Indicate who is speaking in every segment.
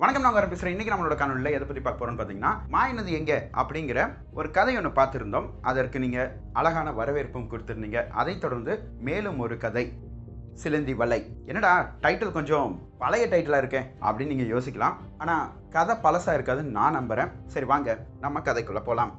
Speaker 1: வணக்கம், நான் வர பேசுகிறேன். இன்றைக்கி நம்மளோட காணொலியில் எதை பற்றி பார்க்க போகிறோம்னு பார்த்தீங்கன்னா, மாயினது எங்கே அப்படிங்கிற ஒரு கதை ஒன்று பார்த்துருந்தோம். அதற்கு நீங்கள் அழகான வரவேற்பும் கொடுத்துருந்தீங்க. அதைத் தொடர்ந்து மேலும் ஒரு கதை, சிலந்தி வலை. என்னடா டைட்டில் கொஞ்சம் பழைய டைட்டிலாக இருக்கே அப்படின்னு நீங்கள் யோசிக்கலாம். ஆனால் கதை பழசாக இருக்காதுன்னு நான் நம்புகிறேன். சரி, வாங்க நம்ம கதைக்குள்ளே போகலாம்.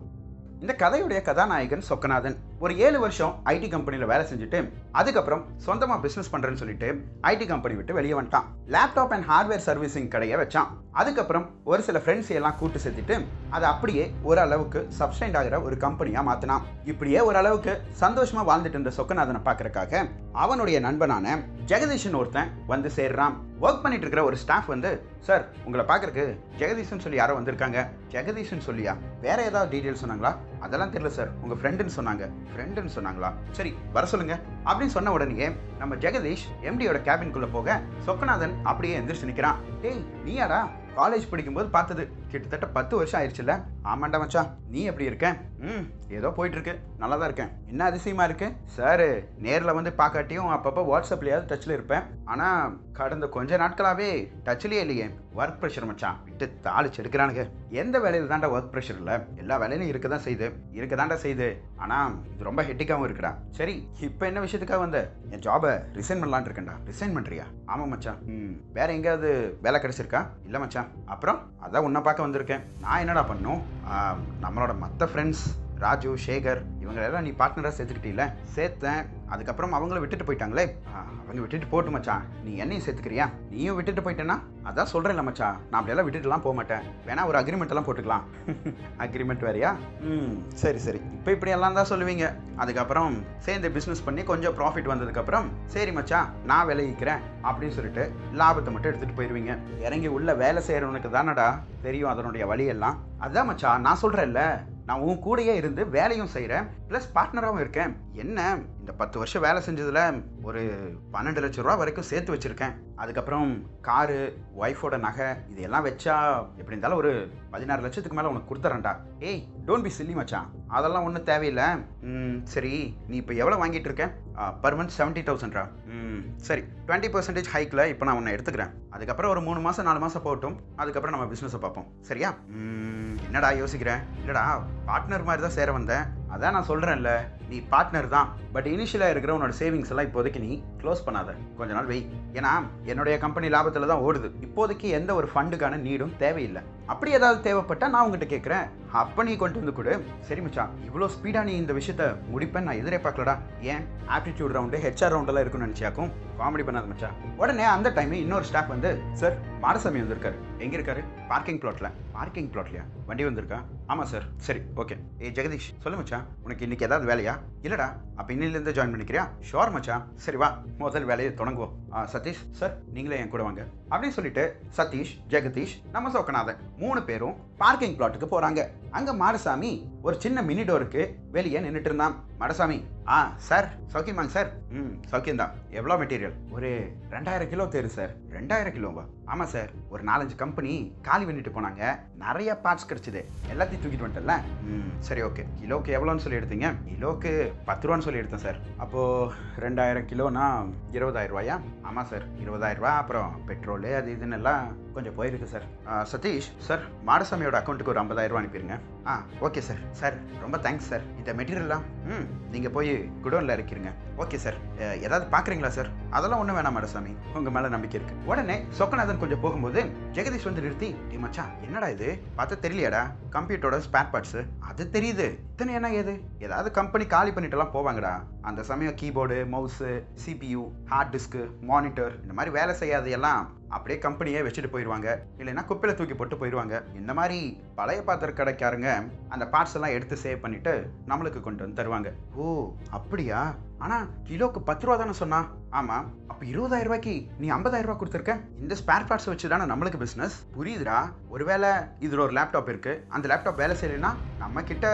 Speaker 1: இந்த கதையுடைய கதாநாயகன் சொக்கநாதன் ஒரு 7 வருஷம் ஐடி கம்பெனியில் வேலை செஞ்சுட்டு அதுக்கப்புறம் சொந்தமாக பிஸ்னஸ் பண்ணுறேன்னு சொல்லிட்டு ஐடி கம்பெனி விட்டு வெளியே வந்துட்டான். லேப்டாப் அண்ட் ஹார்ட்வேர் சர்வீசிங் கடையை வச்சான். அதுக்கப்புறம் ஒரு சில ஃப்ரெண்ட்ஸ் எல்லாம் கூட்டு சேர்த்துட்டு அதை அப்படியே ஓரளவுக்கு சப்ஸ்டைண்ட் ஆகிற ஒரு கம்பெனியாக மாற்றினான். இப்படியே ஓரளவுக்கு சந்தோஷமாக வாழ்ந்துட்டு இருந்த சொக்கநாதனை பார்க்கறக்காக அவனுடைய நண்பனான ஜெகதீஷன் ஒருத்தன் வந்து சேர்றான். ஒர்க் பண்ணிட்டு இருக்கிற ஒரு ஸ்டாஃப் வந்து, சார் உங்களை பார்க்கறக்கு ஜெகதீஷன் சொல்லி யாரோ வந்திருக்காங்க. ஜெகதீஷன் சொல்லியா? வேற ஏதாவது டீட்டெயில்ஸ் சொன்னாங்களா? அதெல்லாம் தெரியல சார், உங்கள் ஃப்ரெண்டுன்னு சொன்னாங்க. ஃப்ரெண்டுன்னு சொன்னாங்களா? சரி, வர சொல்லுங்க அப்படின்னு சொன்ன உடனே நம்ம ஜெகதீஷ் எம்டியோட கேபின்குள்ளே போக சொக்கநாதன் அப்படியே எந்திரிச்சு நிற்கிறான். டேய், நீயாடா? காலேஜ் படிக்கும்போது பார்த்தது, கிட்டத்தட்ட 10 வருஷம் ஆயிடுச்சுல்ல? ஆமாண்டா மச்சான், நீ எப்படி இருக்க? ஏதோ போயிட்டு இருக்கு, நல்லா தான் இருக்கேன். என்ன அதிசயமா இருக்கு சார்? நேரில் வந்து பார்க்காட்டியும் அப்பப்போ வாட்ஸ்அப்லையாவது டச்சில் இருப்பேன். ஆனால் கடந்த கொஞ்ச நாட்களாகவே டச்சிலே இல்லையே. ஒர்க் ப்ரெஷர் மச்சான், விட்டு தாளிச்சு எடுக்கிறானுங்க. எந்த வேலையில் தாண்டா ஒர்க் ப்ரெஷர் இல்லை? எல்லா வேலையிலும் இருக்க தாண்டா செய்யுது. ஆனால் இது ரொம்ப ஹெட்டிக்காகவும் இருக்குடா. சரி, இப்போ என்ன விஷயத்துக்காக வந்த? என் ஜாபை ரிசைன் பண்ணலான்னு இருக்கேன்டா. ரிசைன் பண்ணுறியா? ஆமாம் மச்சான். வேற எங்கேயாவது வேலை கிடைச்சிருக்கா? இல்லை மச்சான். அப்புறம் அதான் உன்னை பார்க்க வந்திருக்கேன். நான் என்னடா பண்ணும்? நம்மளோட மற்ற ஃப்ரெண்ட்ஸ் ராஜு, சேகர் இவங்களெல்லாம் நீ பார்ட்னராக சேர்த்துக்கிட்டீல? சேர்த்தேன். அதுக்கப்புறம் அவங்கள விட்டுட்டு போயிட்டாங்களே. அவங்க விட்டுட்டு போட்டு மச்சான், நீ என்னையும் சேர்த்துக்கிறியா? நீயும் விட்டுட்டு போயிட்டேன்னா? அதான் சொல்கிறேன்ல மச்சான், நான் அப்படியெல்லாம் விட்டுட்டுலாம் போக மாட்டேன். வேணா ஒரு அக்ரிமெண்ட் எல்லாம் போட்டுக்கலாம். அக்ரிமெண்ட் வேறையா? சரி சரி, இப்போ இப்படி எல்லாம் தான் சொல்லுவீங்க. அதுக்கப்புறம் சேர்ந்து பிஸ்னஸ் பண்ணி கொஞ்சம் ப்ராஃபிட் வந்ததுக்கப்புறம் சரி மச்சான் நான் விளைவிக்கிறேன் அப்படின்னு சொல்லிட்டு லாபத்தை மட்டும் எடுத்துகிட்டு போயிடுவீங்க. இறங்கி உள்ள வேலை செய்கிறவனுக்கு தானடா தெரியும் அதனுடைய வழியெல்லாம். அதான் மச்சான் நான் சொல்கிறேன்ல, நான் உன் கூடயே இருந்து வேலையும் செய்கிறேன், ப்ளஸ் பார்ட்னராகவும் இருக்கேன். என்ன, இந்த 10 வருஷம் வேலை செஞ்சதில் ஒரு 12 லட்சம் ரூபா வரைக்கும் சேர்த்து வச்சுருக்கேன். அதுக்கப்புறம் காரு, ஒய்ஃபோட நகை இதெல்லாம் வச்சா எப்படி இருந்தாலும் ஒரு 16 லட்சத்துக்கு மேலே உனக்கு கொடுத்துறேன்டா. ஏய், டோன்ட் பி சில்லி மச்சான், அதெல்லாம் ஒன்றும் தேவையில்லை. சரி, நீ இப்போ எவ்வளோ வாங்கிட்டு இருக்க? Per month 70,000. சரி, 20% ஹைக்கில் இப்போ நான் உன்னை எடுத்துக்கிறேன். அதுக்கப்புறம் ஒரு 3 மாதம் 4 மாதம் போகட்டும், அதுக்கப்புறம் நம்ம பிஸ்னஸை பார்ப்போம். சரியா? என்னடா யோசிக்கிறேன்? இல்லைடா, பார்ட்னர் மாதிரி தான் சேர வந்தேன். அதான் நான் சொல்கிறேன்ல, நீ பார்ட்னர் தான். பட் இனிஷியலாக இருக்கிற உன்னோட சேவிங்ஸ் எல்லாம் இப்போதைக்கு நீ க்ளோஸ் பண்ணாத, கொஞ்ச நாள் வெய். ஏன்னா என்னுடைய கம்பெனி லாபத்தில் தான் ஓடுது. இப்போதைக்கு எந்த ஒரு ஃபண்டுக்கான நீடும் தேவையில்லை. அப்படி ஏதாவது தேவைப்பட்டால் நான் உங்ககிட்ட கேட்குறேன், அப்போ நீ கொண்டு வந்து கொடு. சரி மச்சான், இவ்வளோ ஸ்பீடாக நீ இந்த விஷயத்த முடிப்பேன்னு நான் எதிரே பார்க்கலடா. ஏன் ஆப்டிடியூட் ரவுண்டு, ஹெச்ஆர் ரவுண்டெல்லாம் இருக்குன்னு நினச்சியாக்கும்? காமெடி பண்ணாத மச்சான். உடனே அந்த டைம் இன்னொரு ஸ்டாஃப் வந்து, சார் மாடசாமி வந்திருக்காரு. எங்கே இருக்காரு? பார்க்கிங் பிளாட்ல. பார்க்கிங் பிளாட்லையா? வண்டி வந்திருக்கா? ஆமாம் சார். சரி, ஓகே. ஜெகதீஷ் சொல்லு மச்சான், உனக்கு இன்னைக்கு ஏதாவது வேலையா? இல்லைடா. அப்போ இன்னிலேருந்து ஜாயின் பண்ணிக்கிறியா? ஷோர் மச்சான். சரி வா, முதல் வேலையை தொடங்குவோம். சதீஷ் சார், நீங்களே என் கூட வாங்க அப்படின்னு சொல்லிட்டு சதீஷ், ஜெகதீஷ், நம்ம சொக்கநாதன் 3 பேரும் பார்க்கிங் பிளாட்டுக்கு போறாங்க. அங்க மாடசாமி ஒரு சின்ன மினி டோருக்கு வெளியே நின்றுட்டு இருந்தான். மாடசாமி, சார் சௌக்கியமாங்க சார்? சௌக்கியம்தான். எவ்வளோ மெட்டீரியல்? ஒரு 2000 கிலோ தேரு சார். 2000 கிலோவா? ஆமாம் சார், ஒரு 4-5 கம்பெனி காலி பண்ணிட்டு போனாங்க, நிறைய பார்ட்ஸ் கிடைச்சிது, எல்லாத்தையும் தூக்கிட்டு வந்துட்டல. சரி, ஓகே. கிலோக்கு எவ்வளோன்னு சொல்லி எடுத்தீங்க? கிலோக்கு 10 ரூபான்னு சொல்லி எடுத்தேன் சார். அப்போது 2000 கிலோனா 20,000 ரூபாயா? ஆமாம் சார், 20,000 ரூபா. அப்புறம் பெட்ரோலு அது இதுன்னு எல்லாம் கொஞ்சம் போயிருக்கு சார். சதீஷ் சார், மாடசாமியோட அக்கௌண்ட்டுக்கு ஒரு 50,000 ரூபா அனுப்பிடுங்க. Okay sir. சார் ரொம்ப தேங்க்ஸ் சார். இந்த மெட்டீரியல்லாம் நீங்கள் போய் குடோனில் இறக்கிருங்க. Okay sir. ஏதாவது பார்க்குறீங்களா சார்? அதெல்லாம் ஒன்றும் வேணாம் மாடசாமி, உங்கள் மேலே நம்பிக்கை இருக்குது. உடனே சொக்கநாதன் கொஞ்சம் போகும்போது ஜெகதீஷ் வந்து நிறுத்தி, டே மச்சான், என்னடா இது? பார்த்தா தெரியலையாடா? கம்ப்யூட்டரோட ஸ்பேர் பார்ட்ஸு. அது தெரியுது. இத்தனை என்ன ஏது? ஏதாவது கம்பெனி காலி பண்ணிட்டுலாம் போவாங்கடா. அந்த சமயம் keyboard, mouse, CPU, hard disk, monitor இந்த மாதிரி வேலை செய்யாதையெல்லாம் அப்படியே கம்பெனியே வச்சுட்டு போயிடுவாங்க. இல்லைன்னா குப்பையில் தூக்கி போட்டு போயிடுவாங்க. இந்த மாதிரி பழைய பாத்திர கடைக்காரங்க அந்த பார்ட்ஸ் எல்லாம் எடுத்து சேவ் பண்ணிட்டு நம்மளுக்கு கொண்டு வந்து தருவாங்க. ஓ அப்படியா? ஆனால் கிலோக்கு 10 ரூபா தானே சொன்னா? ஆமாம். அப்போ 20,000 ரூபாய்க்கு நீ 50,000 ரூபா கொடுத்துருக்க. இந்த ஸ்பேர் பார்ட்ஸ் வச்சு தானே நம்மளுக்கு பிஸ்னஸ். புரியுதுடா. ஒருவேளை இதில் ஒரு லேப்டாப் இருக்குது, அந்த லேப்டாப் வேலை செய்யலைன்னா நம்ம கிட்ட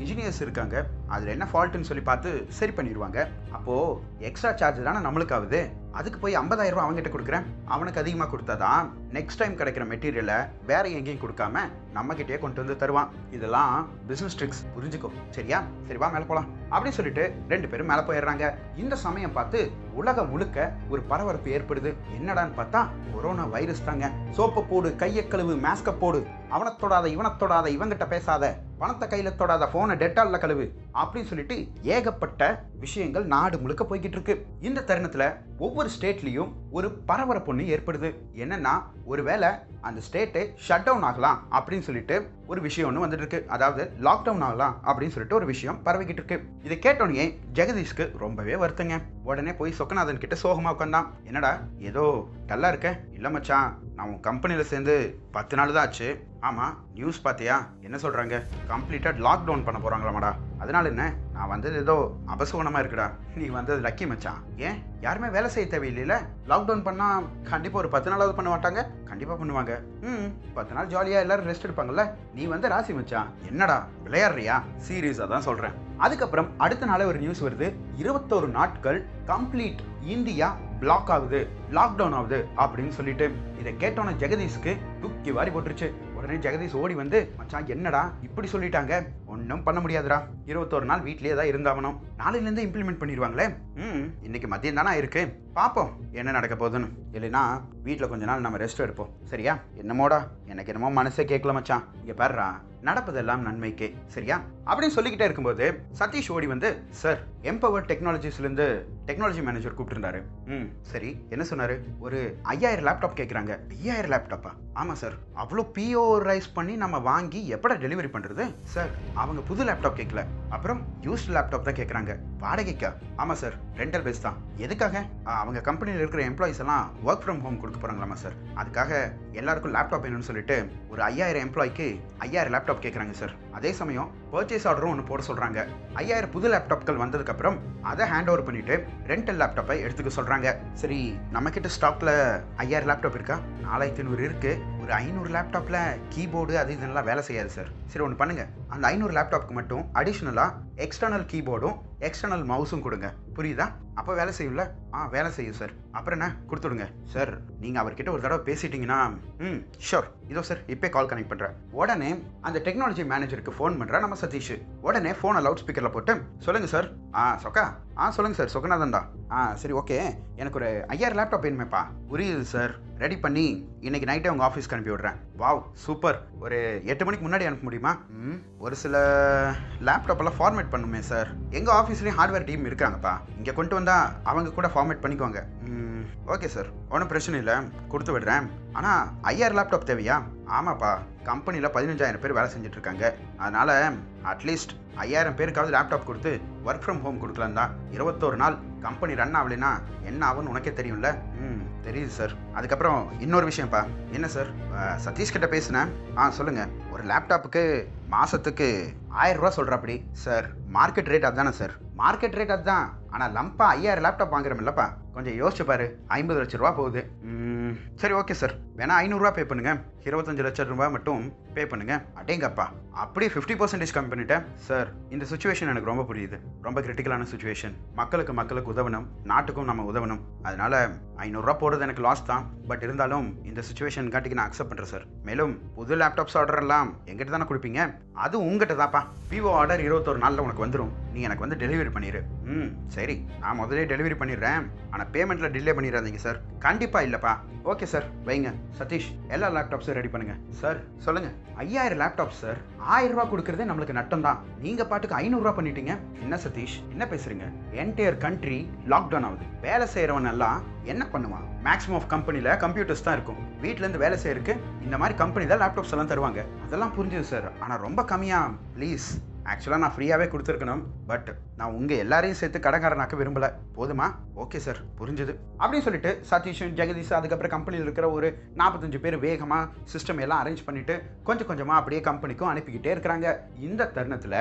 Speaker 1: இன்ஜினியர்ஸ் இருக்காங்க, அதில் என்ன ஃபால்ட்டுன்னு சொல்லி பார்த்து சரி பண்ணிடுவாங்க. அப்போது எக்ஸ்ட்ரா சார்ஜ் தானே நம்மளுக்கு ஆகுது. அதுக்கு போய் 50,000 ரூபா அவங்ககிட்ட கொடுக்குறேன். அவனுக்கு அதிகமாக கொடுத்தாதான் நெக்ஸ்ட் டைம் கிடைக்கிற மெட்டீரியலை வேற எங்கேயும் கொடுக்காம நம்மகிட்டயே கொண்டு வந்து தருவான். இதெல்லாம் பிஸ்னஸ் ட்ரிக்ஸ், புரிஞ்சுக்கோ சரியா? சரி வா மேலே போகலாம் அப்படின்னு சொல்லிட்டு 2 பேரும் மேலே போயிடுறாங்க. இந்த சமயம் பார்த்து உலகம் முழுக்க ஒரு பரபரப்பு ஏற்படுது. என்னடான்னு பார்த்தா கொரோனா வைரஸ் தாங்க. சோப்பை போடு, கையை கழுவு, மாஸ்கை போடு, அவனை தொடாத இவனை தொடாத, இவங்கிட்ட பேசாத, பணத்தை கையில தொடாத, போனை டெட்டால்ல கழுவு அப்படின்னு சொல்லிட்டு ஏகப்பட்ட விஷயங்கள் நாடு முழுக்க போய்கிட்டு இருக்கு. இந்த தருணத்துல ஒவ்வொரு ஸ்டேட்லயும் ஒரு பரபரப்பு ஏற்படுது. என்னன்னா ஒருவேளை அந்த ஸ்டேட்டை ஷட் டவுன் ஆகலாம் அப்படின்னு சொல்லிட்டு ஒரு விஷயம் ஒன்று வந்துட்டு இருக்கு. அதாவது லாக்டவுன் ஆகலாம் அப்படின்னு சொல்லிட்டு ஒரு விஷயம் பரவிக்கிட்டு இருக்கு. இதை கேட்டோன்னே ஜெகதீஷ்க்கு ரொம்பவே வருத்தங்க. உடனே போய் சொக்கநாதன் கிட்ட சோகமா உட்காந்தான். என்னடா ஏதோ டல்லா இருக்க? இல்ல மச்சான், நான் உன் கம்பெனியில் சேர்ந்து 10 நாள் தான் ஆச்சு. ஆமாம், நியூஸ் பார்த்தியா? என்ன சொல்கிறாங்க? கம்ப்ளீட்டாக லாக்டவுன் பண்ண போகிறாங்களாமாடா. அதனால என்ன, நான் வந்தது ஏதோ அபசகுணமாக இருக்குடா. நீ வந்தது லக்கி மச்சான். ஏன் யாருமே வேலை செய்ய தேவையில்லையில? லாக்டவுன் பண்ணால் கண்டிப்பாக ஒரு 10 நாளாவது பண்ண மாட்டாங்க? கண்டிப்பாக பண்ணுவாங்க. 10 நாள் ஜாலியாக எல்லாரும் ரெஸ்ட் எடுப்பாங்கல்ல. நீ வந்து ராசி மச்சான். என்னடா விளையாடுறியா? சீரியஸாக தான் சொல்கிறேன். அதுக்கப்புறம் அடுத்த நாளே ஒரு நியூஸ் வருது. 21 நாட்கள் கம்ப்ளீட் இந்தியா பிளாக் ஆகுது, லாக்டவுன் ஆகுது அப்படின்னு சொல்லிட்டு. இதை கேட்டோன்னு ஜெகதீஷ்க்கு தூக்கி வாரி போட்டுருச்சு. உடனே ஜெகதீஷ் ஓடி வந்து, மச்சான் என்னடா இப்படி சொல்லிட்டாங்க? ஒன்றும் பண்ண முடியாதுடா, 21 நாள் வீட்லயே தான் இருந்தாகணும். நாளையிலேருந்து இம்ப்ளிமெண்ட் பண்ணிடுவாங்களே. இன்னைக்கு மதியம் தானே இருக்கு, பார்ப்போம் என்ன நடக்க போகுதுன்னு. இல்லைன்னா வீட்டில் கொஞ்ச நாள் நம்ம ரெஸ்ட் எடுப்போம், சரியா? என்னமோடா எனக்கு என்னமோ மனசே கேட்கல மச்சான். இங்கே பாருடா, நடப்பதெல்லாம் நன்மைக்கே, சரியா அப்படின்னு சொல்லிக்கிட்டே இருக்கும்போது சதீஷ் ஓடி வந்து, சார் எம்பவர் டெக்னாலஜிஸ்லேருந்து டெக்னாலஜி மேனேஜர் கூப்பிட்டுருந்தாரு. சரி என்ன சொன்னாரு? ஒரு 5000 லேப்டாப் கேட்குறாங்க. 5000 லேப்டாப்பா? ஆமாம் சார். அவ்வளோ பிஓரைஸ் பண்ணி நம்ம வாங்கி எப்படா டெலிவரி பண்ணுறது? சார் அவங்க புது லேப்டாப் கேட்கல, அப்புறம் யூஸ்ட் லேப்டாப் தான் கேட்குறாங்க. வாடகைக்கா? ஆமாம் சார், ரெண்டல் பேஸ் தான். எதுக்காக? அவங்க கம்பெனியில் இருக்கிற எம்ப்ளாயிஸ் எல்லாம் ஒர்க் ஃப்ரம் ஹோம் கொடுக்க போகிறாங்களாமா சார். அதுக்காக எல்லாருக்கும் லேப்டாப் வேணும்னு சொல்லிட்டு ஒரு 5000 எம்ப்ளாய்க்கு 5000 லேப்டாப் கேட்குறாங்க சார். அதே சமயம் பர்ச்சேஸ் ஆர்டரும் ஒன்று போட சொல்கிறாங்க. 5000 புது லேப்டாப்கள் வந்ததுக்கப்புறம் அதை ஹேண்ட் ஓவர் பண்ணிட்டு ரெண்டல் லேப்டாப்பை எடுத்துக்க சொல்கிறாங்க. சரி நம்மக்கிட்ட ஸ்டாக்கில் 5000 லேப்டாப் இருக்கா? 4500 இருக்கு. ஒரு 500 லேப்டாப்பில் கீபோர்டு அது இதெல்லாம் வேலை செய்யாது சார். சரி ஒன்று பண்ணுங்க, அந்த 500 லேப்டாப்புக்கு மட்டும் அடிஷ்னலாக எக்ஸ்டர்னல் கீபோர்டும் எக்ஸ்டர்னல் மவுஸும் கொடுங்க, புரியுதா? அப்போ வேலை செய்யும்ல? வேலை செய்யும் சார். அப்புறம் என்ன கொடுத்துடுங்க சார். நீங்கள் அவர்கிட்ட ஒரு தடவை பேசிட்டீங்கன்னா ஷோர். இதோ சார் இப்போ கால் கனெக்ட் பண்ணுறேன். உடனே அந்த டெக்னாலஜி மேனேஜருக்கு ஃபோன் பண்ணுறா நம்ம சதீஷ். உடனே ஃபோனை லவுட் ஸ்பீக்கரில் போட்டு, சொல்லுங்கள் சார். சொக்கா? சொல்லுங்கள் சார், சொக்கநாதன் தான். சரி ஓகே, எனக்கு ஒரு 5000 லேப்டாப் வேணுமேப்பா. புரியுது சார், ரெடி பண்ணி இன்னைக்கு நைட்டே உங்கள் ஆஃபீஸ்க்கு அனுப்பி விடுறேன். Wow super. ஒரு 8 மணிக்கு முன்னாடி அனுப்ப முடியுமா? ஒரு சில லேப்டாப்பெல்லாம் ஃபார்மேட் பண்ணுமே சார். எங்கள் ஆஃபீஸ்லேயும் ஹார்ட்வேர் டீம் இருக்காங்கப்பா. இங்கே கொண்டு வந்தால் அவங்க கூட ஃபார்மேட் பண்ணிக்குவாங்க. ஓகே சார், ஒன்றும் பிரச்சனை இல்லை, கொடுத்து விடுறேன். ஆனால் 5000 லேப்டாப் தேவையா? ஆமாப்பா, கம்பெனியில் 15000 பேர் வேலை செஞ்சுட்டு இருக்காங்க. அதனால் அட்லீஸ்ட் 5000 பேருக்காவது லேப்டாப் கொடுத்து ஒர்க் ஃப்ரம் ஹோம் கொடுக்கலாம் தான். 21 நாள் கம்பெனி ரன் ஆகலைன்னா என்ன ஆகும்னு உனக்கே தெரியும்ல? தெரியுது சார். அதுக்கப்புறம் இன்னொரு விஷயம்ப்பா. என்ன சார்? சதீஷ் கிட்ட பேசுனேன். சொல்லுங்கள். ஒரு லேப்டாப்புக்கு மாதத்துக்கு 1000 ரூபா சொல்கிறாப்படி சார். மார்க்கெட் ரேட் அதுதானே சார்? மார்க்கெட் ரேட் அதுதான், ஆனால் லம்பா 5000 லேப்டாப் வாங்குறோம்லப்பா. கொஞ்சம் யோசிச்சு பாரு, 50 லட்ச ரூபா போகுது. சரி ஓகே சார், வேணா 500 ரூபா பே பண்ணுங்க. 25 லட்சம் ரூபாய் மட்டும் பே பண்ணுங்க. அடேங்கப்பா, அப்படியே 50% கம்மி பண்ணிட்டேன் சார். இந்த சுச்சுவேஷன் எனக்கு ரொம்ப புரியுது, ரொம்ப கிரிட்டிக்கலான சுச்சுவேஷன். மக்களுக்கு உதவணும், நாட்டுக்கும் நம்ம உதவணும். அதனால 500 ரூபா போடுறது எனக்கு லாஸ் தான். பட் இருந்தாலும் இந்த சுச்சுவேஷன் காட்டிக்கு நான் அக்செப்ட் பண்ணுறேன் சார். மேலும் புது லேப்டாப்ஸ் ஆர்டர் எல்லாம் எங்கிட்ட தானே கொடுப்பீங்க? அது உங்ககிட்ட தான்ப்பா. விவோ ஆர்டர் 21 நாளில் உனக்கு வந்துடும். நீ எனக்கு வந்து டெலிவரி பண்ணிடு. சரி, நான் முதலே டெலிவரி பண்ணிடுறேன். ஆனால் பேமெண்ட்டில் டிலே பண்ணிடாதீங்க சார். கண்டிப்பாக இல்லைப்பா. ஓகே சார், வைங்க. சதீஷ், எல்லா லேப்டாப்ஸும் ரெடி பண்ணுங்க. சார் சொல்லுங்கள். 5000 லேப்டாப் சார். 1000 ரூபா கொடுக்குறதே நம்மளுக்கு நட்டம் தான். நீங்கள் பாட்டுக்கு 500 ரூபா பண்ணிட்டீங்க. என்ன சதீஷ், என்ன பேசுறீங்க? என்டையர் கண்ட்ரி லாக்டவுன் ஆகுது. வேலை செய்கிறவன் எல்லாம் என்ன பண்ணுவான்? மேக்ஸிமம் ஆஃப் கம்பெனியில் கம்ப்யூட்டர்ஸ் தான் இருக்கும். வீட்டிலேருந்து வேலை செய்யறதுக்கு இந்த மாதிரி கம்பெனி தான் லேப்டாப்ஸ் எல்லாம் தருவாங்க. அதெல்லாம் புரிஞ்சுது சார், ஆனால் ரொம்ப கம்மியாக ப்ளீஸ். ஆக்சுவலாக நான் ஃப்ரீயாகவே கொடுத்துருக்கணும். பட் நான் உங்க எல்லாரையும் சேர்த்து கடைக்காரனாக்க விரும்பல. போதுமா? ஓகே சார், புரிஞ்சுது அப்படின்னு சொல்லிட்டு சதீஷும் ஜெகதீஷ் அதுக்கப்புறம் கம்பெனியில் இருக்கிற ஒரு 45 பேர் வேகமா சிஸ்டம் எல்லாம் அரேஞ்ச் பண்ணிட்டு கொஞ்சம் கொஞ்சமா அப்படியே கம்பெனிக்கும் அனுப்பிக்கிட்டே இருக்கிறாங்க. இந்த தருணத்துல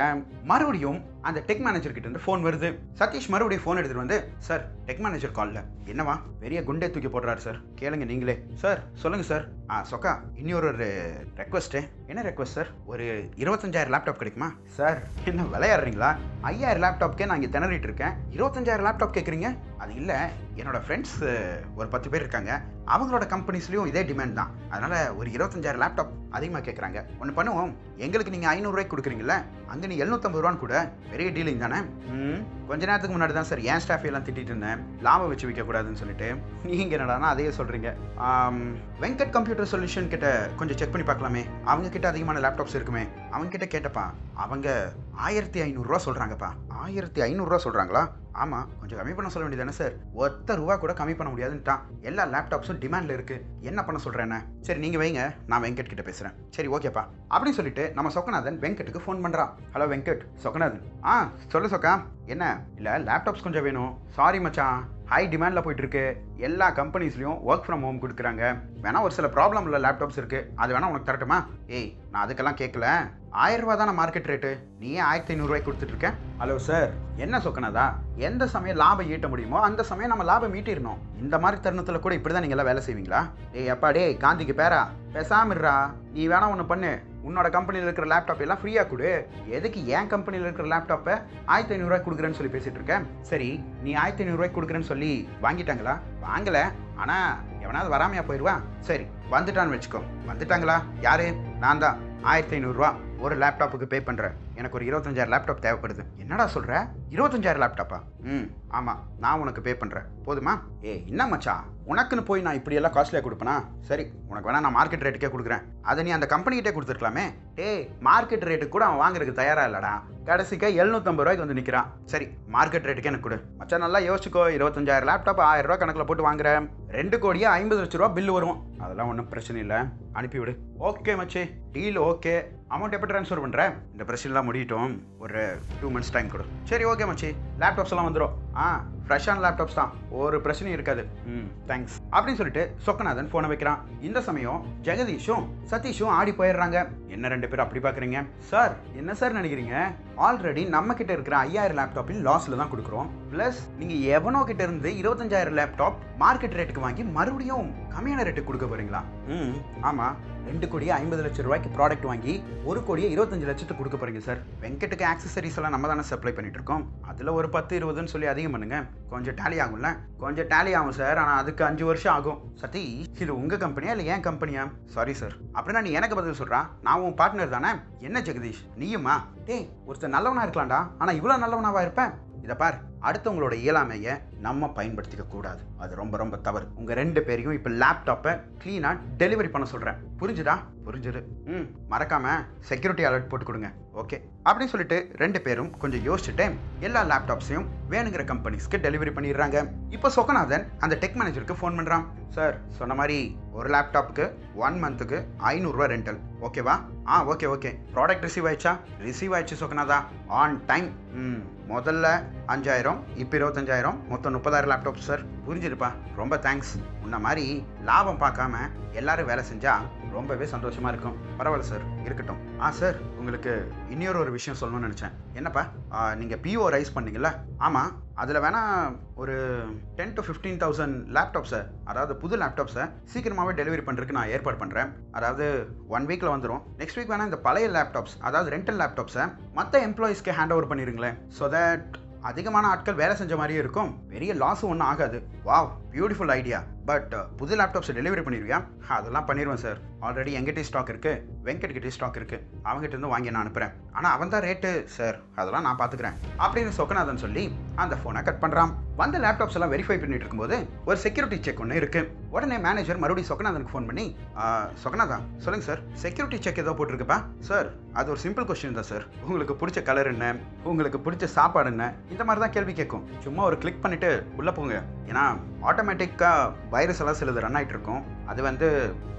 Speaker 1: மறுபடியும் அந்த டெக் மேனேஜர் கிட்ட இருந்து போன் வருது. சதீஷ் மறுபடியும் போன் எடுத்துட்டு வந்து, சார் டெக் மேனேஜர் கால்ல. என்னவா? பெரிய குண்டே தூக்கி போடுறாரு சார், கேளுங்க நீங்களே. சார் சொல்லுங்க சார். சொக்கா, இன்னொரு ரெக்வஸ்ட். என்ன ரெக்வஸ்ட் சார்? ஒரு 25,000 லேப்டாப் கிடைக்குமா? சார் என்ன விளையாடுறீங்களா? 5,000 லேப்டாப்கே நான் இங்கே திணறிட்டு இருக்கேன், 25,000 லேப்டாப் கேட்குறீங்க? அது இல்லை, என்னோட ஃப்ரெண்ட்ஸ் ஒரு 10 பேர் இருக்காங்க, அவங்களோட கம்பெனிஸ்லையும் இதே டிமாண்ட் தான், அதனால ஒரு 25,000 லேப்டாப் அதிகமாக கேட்குறாங்க. ஒன்று பண்ணுவோம், எங்களுக்கு நீங்கள் 500 ரூபாய்க்கு கொடுக்குறீங்களா, அங்கே நீ 750 ரூபான்னு கூட, பெரிய டீலிங் தானே? கொஞ்ச நேரத்துக்கு முன்னாடி தான் சார் என் ஸ்டாஃப் எல்லாம் திட்டிட்டு இருந்தேன், லாபம் வச்சு விற்கக்கூடாதுன்னு சொல்லிட்டு. நீங்கள் என்னடானா அதையே சொல்கிறீங்க. வெங்கட் கம்ப்யூட்டர் சொல்யூஷன் கிட்ட கொஞ்சம் செக் பண்ணி பார்க்கலாமே, அவங்க கிட்ட அதிகமான லேப்டாப்ஸ் இருக்குமே. அவங்க கிட்ட கேட்டப்பா, அவங்க 1500 ரூபா சொல்கிறாங்கப்பா. 1500 ரூபா சொல்கிறாங்களா? ஆமாம், கொஞ்சம் கம்மி பண்ண சொல்ல வேண்டியதானே சார்? ஒத்த ரூபா கூட கம்மி பண்ண முடியாதுன்ட்டான். எல்லா லேப்டாப்ஸும் டிமாண்டில் இருக்குது, என்ன பண்ண சொல்கிறேன்னு. சரி நீங்கள் வைங்க, நான் வெங்கட் கிட்ட பேசுகிறேன். சரி ஓகேப்பா அப்படின்னு சொல்லிட்டு நம்ம சொக்கநாதன் வெங்கட்டுக்கு ஃபோன் பண்ணுறான். ஹலோ வெங்கட், சொக்கநாதன். சொல்லு சொக்கா. என்ன? இல்லை லேப்டாப்ஸ் கொஞ்சம் வேணும். சாரி மச்சான், ஹை டிமாண்டில் போயிட்டு இருக்கு, எல்லா கம்பெனிஸ்லையும் ஒர்க் ஃப்ரம் ஹோம் கொடுக்குறாங்க, வேணா ஒரு சில ப்ராப்ளம் உள்ள லேப்டாப்ஸ் இருக்குது, அது வேணா உனக்கு தரட்டுமா? ஏய் நான் அதுக்கெல்லாம் கேட்கல, 1000 ரூபா தானே மார்க்கெட் ரேட்டு, நீ ஏன் 1500 ரூபாய்க்கு கொடுத்துட்ருக்கேன்? ஹலோ சார், என்ன சொக்கனதா? எந்த சமயம் லாபம் ஈட்ட முடியுமோ அந்த சமயம் நம்ம லாபம் ஈட்டிடணும். இந்த மாதிரி தருணத்தில் கூட இப்படி தான் நீங்கள்லாம் வேலை செய்வீங்களா? ஏய் அப்பா, டே காந்திக்கு பேரா, பேசாமிடுறா. நீ வேணா ஒன்று பண்ணு, உன்னோட கம்பெனியில் இருக்கிற லேப்டாப் எல்லாம் ஃப்ரீயாக கொடு. எதுக்கு என் கம்பெனியில் இருக்கிற லேப்டாப்பை 1500 ரூபாய்க்கு கொடுக்குறேன்னு சொல்லி பேசிகிட்டு இருக்கேன்? சரி, நீ 1500 ரூபாய்க்கு கொடுக்குறேன்னு சொல்லி வாங்கிட்டாங்களா? வாங்கலை, ஆனால் எவனாவது வராமையா போயிடுவான். சரி வந்துட்டான்னு வச்சுக்கோ. வந்துட்டாங்களா? யாரு? நான் தான். 1500 ரூபா ஒரு லேப்டாப்புக்கு பே பண்ணுறேன். எனக்கு ஒரு 25,000 லேப்டாப் தேவைப்படுது. என்னடா சொல்கிற? 25,000 லேப்டாப்பா? ஆமாம், நான் உனக்கு பே பண்ணுறேன், போதுமா? என்ன மச்சான், உனக்குன்னு போய் நான் இப்படியெல்லாம் காஸ்ட்லியாக கொடுப்பேனா? சரி உனக்கு வேணா நான் மார்க்கெட் ரேட்டுக்கே கொடுக்குறேன், அதை நீ அந்த கம்பெனிகிட்டே கொடுத்துருக்கலாமே. மார்க்கெட் ரேட்டுக்கு கூட அவன் வாங்குறதுக்கு தயாராக இல்லைடா, கடைசிக்கு 750 ரூபாய்க்கு வந்து நிற்கிறான். சரி மார்க்கெட் ரேட்டுக்கே எனக்கு கொடு மச்சான். நல்லா யோசிச்சுக்கோ, 25,000 லேப்டாப் 1000 ரூபா கணக்கில் போட்டு வாங்குறேன், 2,50,00,000 ரூபா பில்லு வரும். அதெல்லாம் ஒன்றும் பிரச்சனை இல்லை, அனுப்பிவிடு. ஓகே மச்சி, டீல் ஓகே. அமௌண்ட் எப்போ ட்ரான்ஸ்ஃபர் பண்ணுறேன்? இந்த பிரச்சனைலாம் முடியட்டும், ஒரு 2 months டைம் கொடு. சரி ஓகே மச்சி, லேப்டாப்ஸ் எல்லாம் வந்துடும். ஃப்ரெஷ்ஷான லேப்டாப்ஸ் தான், ஒரு பிரச்சனையும் இருக்காது. தேங்க்ஸ் அப்படின்னு சொல்லிட்டு சொக்கநாதன் ஃபோனை வைக்கிறான். இந்த சமயம் ஜெகதீஷும் சதீஷும் ஆடி போயிடுறாங்க. என்ன 2 பேரும் அப்படி பார்க்குறீங்க? சார் என்ன சார் நினைக்கிறீங்க? ஆல்ரெடி நம்ம கிட்ட இருக்கிற 5000 லேப்டாப்பில் லாஸில் தான் கொடுக்குறோம். ப்ளஸ் நீங்கள் எவனோ கிட்ட இருந்து 25,000 லேப்டாப் மார்க்கெட் ரேட்டுக்கு வாங்கி மறுபடியும் கம்மியான ரேட்டுக்கு கொடுக்க போறீங்களா? ஆமாம், 2,50,00,000 ரூபாய்க்கு ப்ராடக்ட் வாங்கி 1,25,00,000 கொடுக்க போறீங்க சார். வெங்கட்டுக்கு ஆக்சசரிஸ் எல்லாம் நம்ம தானே சப்ளை பண்ணிட்டு இருக்கோம், அதில் ஒரு 10-20ன்னு சொல்லி அதிகம் பண்ணுங்க, கொஞ்சம் டேலி ஆகும்ல? கொஞ்சம் டேலி ஆகும் சார், ஆனால் அதுக்கு 5 வருஷம் ஆகும். சதி, இது உங்க கம்பெனியா இல்லை ஏன் கம்பெனியா? Sorry sir. அப்படின்னா நீ எனக்கு பதில் சொல்றா, நான் உன் பார்ட்னர் தானே. என்ன ஜெகதீஷ் நீயுமா? ஒருத்தர் நல்லவனா இருக்கலாம்டா, ஆனால் இவ்வளோ நல்லவனாவா இருப்பேன்? இதை பார், அடுத்தவங்களோட இயலாமையை நம்ம பயன்படுத்திக்க கூடாது, அது ரொம்ப ரொம்ப தவறு. உங்க 2 பேரையும் இப்போ லேப்டாப்பை கிளீனா டெலிவரி பண்ண சொல்றேன், புரிஞ்சுதா? புரிஞ்சுது. மறக்காம செக்யூரிட்டி அலர்ட் போட்டு கொடுங்க. ஓகே அப்படின்னு சொல்லிட்டு 2 பேரும் கொஞ்சம் யோசிச்சுட்டு எல்லா லேப்டாப்ஸையும் வேணுங்கிற கம்பெனிஸ்க்கு டெலிவரி பண்ணிடுறாங்க. இப்போ சொக்கநாதன் அந்த டெக் மேனேஜருக்கு ஃபோன் பண்றான். சார் சொன்ன மாதிரி ஒரு லேப்டாப்புக்கு 1 மந்த்துக்கு 500 ரூபா ரெண்டல், ஓகேவா? Okay okay. ப்ராடக்ட் ரிசீவ் ஆயிடுச்சா? ரிசீவ் ஆயிடுச்சு சொக்கநாதா, ஆன் டைம். முதல்ல 5000, இப்போ 25,000, மொத்தம் 30,000 லேப்டாப் சார். புரிஞ்சுதுப்பா, ரொம்ப தேங்க்ஸ். உன்ன மாதிரி லாபம் பார்க்காம எல்லாரும் வேலை செஞ்சா ரொம்பவே சந்தோஷமா இருக்கும். பரவாயில்ல சார், இருக்கட்டும். சார் உங்களுக்கு இன்னொரு விஷயம் சொல்லணும்னு நினச்சேன். என்னப்பா? நீங்கள் பிஓ ரைஸ் பண்ணீங்கல்ல? ஆமாம், அதில் வேணா ஒரு 10,000 to 15,000 லேப்டாப்ஸை, அதாவது புது லேப்டாப்ஸை சீக்கிரமாகவே டெலிவரி பண்ணுறதுக்கு நான் ஏற்பாடு பண்ணுறேன். அதாவது 1 வீக்கில் வந்துடும். நெக்ஸ்ட் வீக் வேணால் இந்த பழைய லேப்டாப்ஸ், அதாவது ரெண்டல் லேப்டாப்ஸை மற்ற எம்ப்ளாயீஸ்க்கு ஹேண்ட் ஓவர் பண்ணிடுங்களேன். ஸோ தட் அதிகமான ஆட்கள் வேலை செஞ்ச மாதிரியே இருக்கும், பெரிய லாஸும் ஒன்றும் ஆகாது. Wow, beautiful idea. பட் புது லேப்டாப்ஸை டெலிவரி பண்ணிடுவியா? அதெல்லாம் பண்ணிடுவேன் சார். ஆல்ரெடி எங்கிட்டே ஸ்டாக் இருக்குது, வெங்கட் கிட்டே ஸ்டாக் இருக்குது, அவங்ககிட்ட இருந்து வாங்கி நான் அனுப்புகிறேன். ஆனால் அவன் தான் ரேட்டு சார், அதெல்லாம் நான் பார்த்துக்கிறேன் அப்படின்னு சொக்கநாதன் சொல்லி அந்த ஃபோனை கட் பண்ணுறான். வந்த லேப்டாப்ஸ் எல்லாம் வெரிஃபை பண்ணிட்டு இருக்கும்போது ஒரு செக்யூரிட்டி செக் ஒன்று இருக்குது. உடனே மேனேஜர் மறுபடியும் சொக்கநாதனுக்கு ஃபோன் பண்ணி, சொக்கநாதா சொல்லுங்கள் சார், செக்யூரிட்டி செக் ஏதோ போட்டிருக்குப்பா. சார் அது ஒரு சிம்பிள் கொஸ்டின் தான் சார், உங்களுக்கு பிடிச்ச கலர் என்ன, உங்களுக்கு பிடிச்ச சாப்பாடு என்ன, இந்த மாதிரி தான் கேள்வி கேட்கும். சும்மா ஒரு கிளிக் பண்ணிட்டு உள்ளே போங்க. ஏன்னா ஆட்டோமேட்டிக்காக வைரஸ் எல்லாம் சிலது ரன் ஆகிட்டு இருக்கும், அது வந்து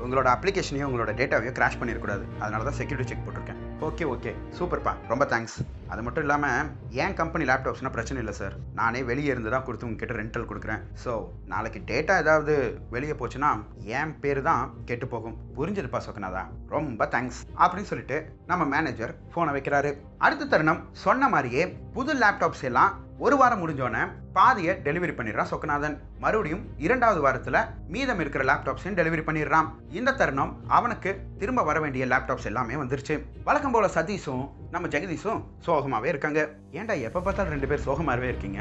Speaker 1: உங்களோட அப்ளிகேஷனையும் உங்களோட டேட்டாவையும் கிராஷ் பண்ணிடக்கூடாது, அதனால தான் செக்யூரிட்டி செக் போட்டிருக்கேன். ஓகே ஓகே, சூப்பர்ப்பா, ரொம்ப தேங்க்ஸ் அது மட்டும் இல்லாமல் என் கம்பெனி லேப்டாப்ஸ்னால் பிரச்சனை இல்லை சார். நானே வெளியே இருந்து தான் கொடுத்து உங்ககிட்ட ரெண்டல் கொடுக்குறேன். ஸோ நாளைக்கு டேட்டா ஏதாவது வெளியே போச்சுன்னா என் பேர் தான் கெட்டு போகும். புரிஞ்சதுப்பா சொக்கநாதா, ரொம்ப தேங்க்ஸ் அப்படின்னு சொல்லிட்டு நம்ம மேனேஜர் ஃபோனை வைக்கிறாரு. அடுத்த தருணம் சொன்ன மாதிரியே புது லேப்டாப்ஸ் எல்லாம் ஒரு வாரம் முடிஞ்சோன்னே பாதியை டெலிவரி பண்ணிடுறான் சொக்கநாதன். மறுபடியும் 2வது வாரத்தில் மீதம் இருக்கிற லேப்டாப்ஸையும் டெலிவரி பண்ணிடுறான். இந்த தருணம் அவனுக்கு திரும்ப வர வேண்டிய லேப்டாப்ஸ் எல்லாமே வந்துருச்சு. வழக்கம் போல சதீஷும் நம்ம ஜெகதீஷும் சோகமாகவே இருக்காங்க. ஏன்டா எப்போ பார்த்தாலும் 2 பேர் சோகமாகவே இருக்கீங்க?